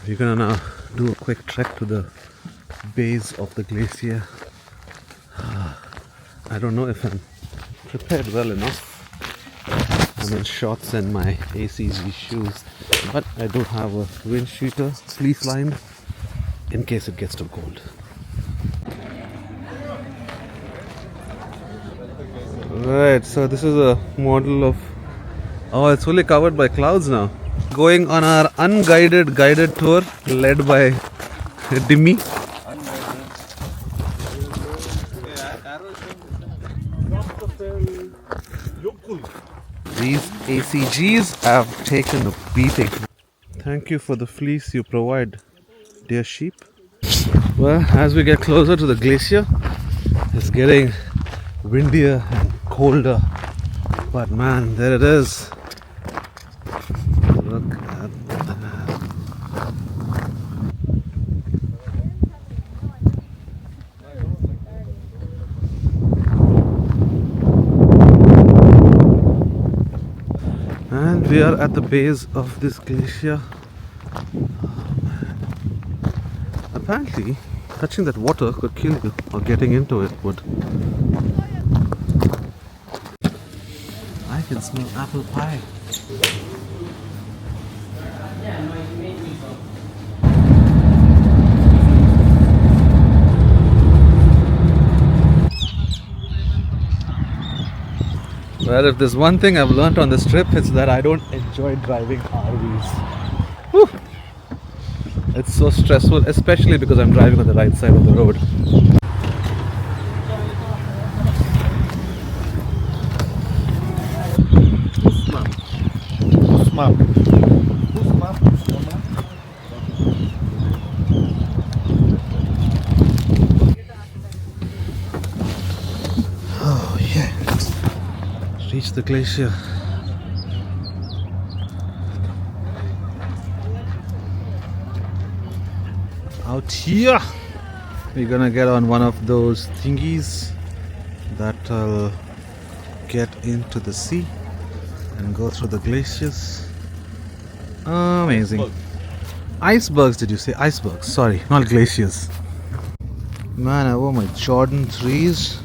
We're gonna now do a quick trek to the base of the glacier. I don't know if I'm prepared well enough. I'm in shorts and my ACG shoes, but I do have a wind cheater, fleece lined, in case it gets too cold. Right, so this is a model of... Oh, it's fully covered by clouds now. Going on our unguided guided tour led by Dimmy. These ACGs have taken a beating. Thank you for the fleece you provide, dear sheep. Well, as we get closer to the glacier, it's getting windier and colder. But man, there it is. Look at that. And we are at the base of this glacier. Oh, man. Apparently, touching that water could kill you, or getting into it would. I can smell apple pie. Well, if there's one thing I've learnt on this trip, it's that I don't enjoy driving RVs. Whew. It's so stressful, especially because I'm driving on the right side of the road. Oh yeah, reach the glacier. Out here, we're gonna get on one of those thingies that'll get into the sea and go through the glaciers. Amazing. Icebergs, did you say? Icebergs, sorry, not glaciers. Man, I wore my Jordan 3s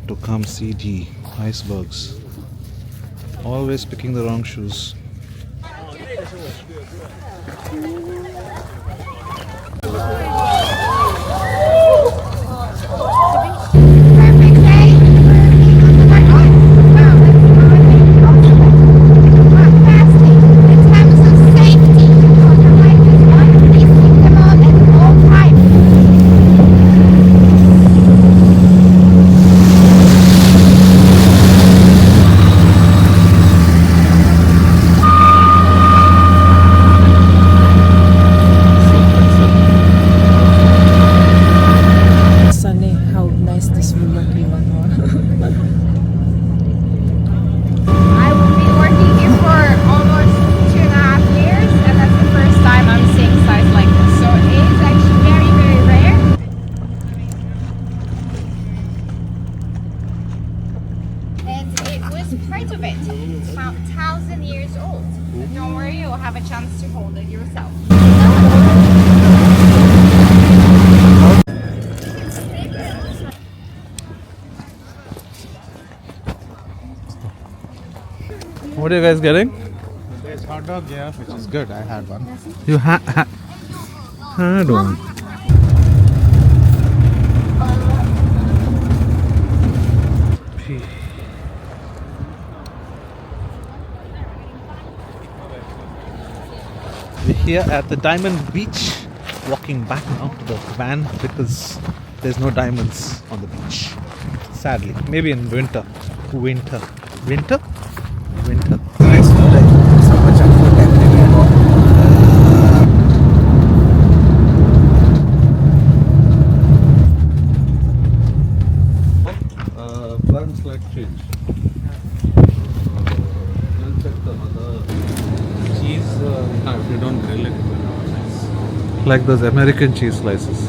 to come see the icebergs. Always picking the wrong shoes. Part of it. It's about 1,000 years old. But don't worry, you'll have a chance to hold it yourself. What are you guys getting? There's hot dog, yeah, which is good. I had one. You had one. We're here at the Diamond Beach, walking back now to the van because there's no diamonds on the beach. Sadly, maybe in winter. Winter. Nice food. So much of food Plants like change. I'll check some other cheese. If you don't grill it, it will not be nice. Like those American cheese slices.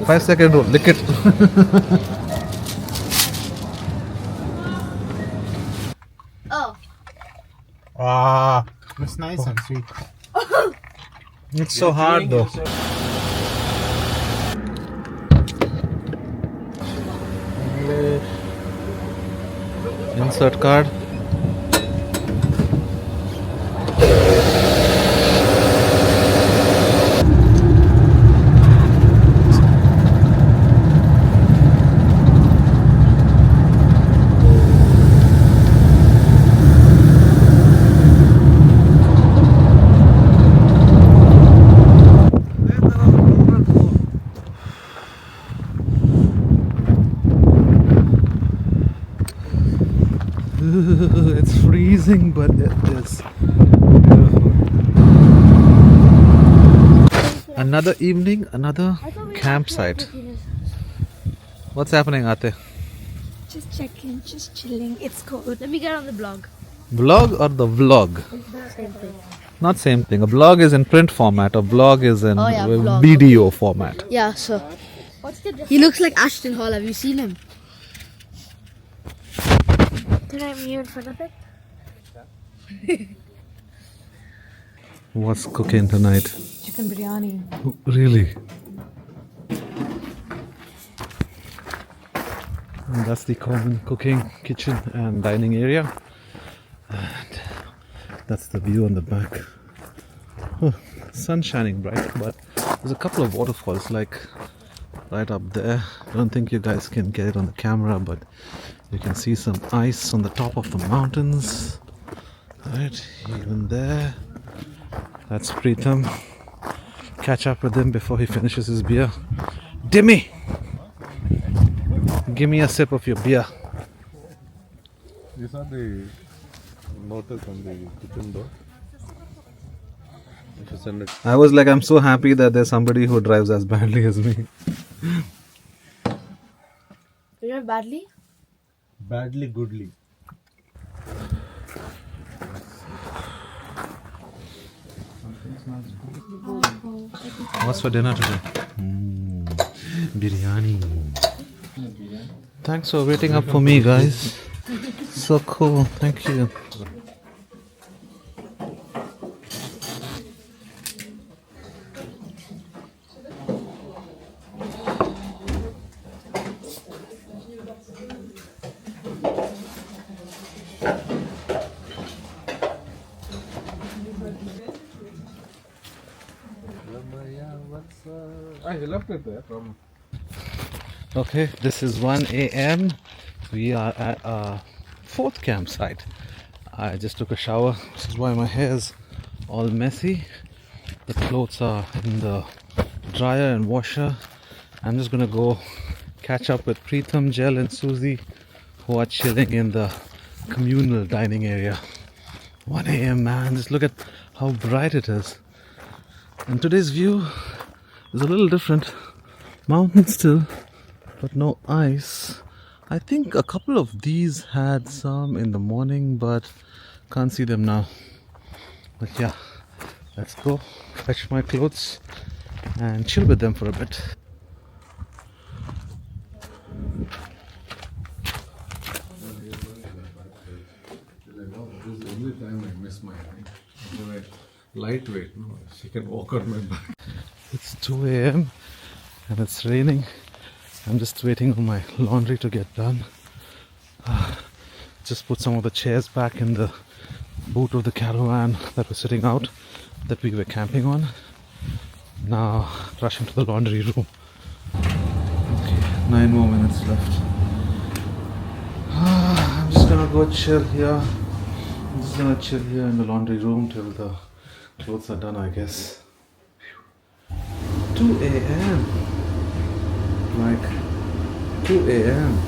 5-second rule, lick it. Oh. Ah, it's nice and sweet. It's so hard though. Insert card. It's freezing, but it is beautiful. Another evening, another campsite. What's happening, Ate? Just checking, just chilling. It's cold. Let me get on the blog. Vlog or the vlog? Same thing. Not same thing. A blog is in print format. A vlog is in vlog, video format. Yeah, so. He looks like Ashton Hall. Have you seen him? Did I mute in front of it? What's cooking tonight? Chicken biryani. Really? And that's the common cooking kitchen and dining area. And that's the view on the back. Oh, sun shining bright, but there's a couple of waterfalls like right up there. I don't think you guys can get it on the camera, but you can see some ice on the top of the mountains. Right, even there. That's Preetham. Catch up with him before he finishes his beer. Dimmy! Give me a sip of your beer. These are the notice on the kitchen door. You should send it. I was like, I'm so happy that there's somebody who drives as badly as me. You drive badly? Badly, goodly. What's for dinner today? Biryani. Thanks for waiting up for me, guys. So cool. Thank you. I left it there. Okay, this is 1 a.m. We are at our fourth campsite. I just took a shower. This is why my hair is all messy. The clothes are in the dryer and washer. I'm just gonna go catch up with Preetham, Jel and Susie, who are chilling in the communal dining area. 1 a.m. man, just look at how bright it is. And today's view is a little different. Mountain still, but no ice. I think a couple of these had some in the morning, but can't see them now. But yeah, let's go fetch my clothes and chill with them for a bit. This is the only time I miss my lightweight. No, she can walk on my back. It's 2 a.m. and it's raining. I'm just waiting on my laundry to get done. Just put some of the chairs back in the boot of the caravan that was sitting out that we were camping on. Now rushing to the laundry room. Okay, 9 more minutes left. I'm just gonna go chill here. I'm just gonna chill here in the laundry room till the clothes are done, I guess. 2 a.m. Like 2 a.m.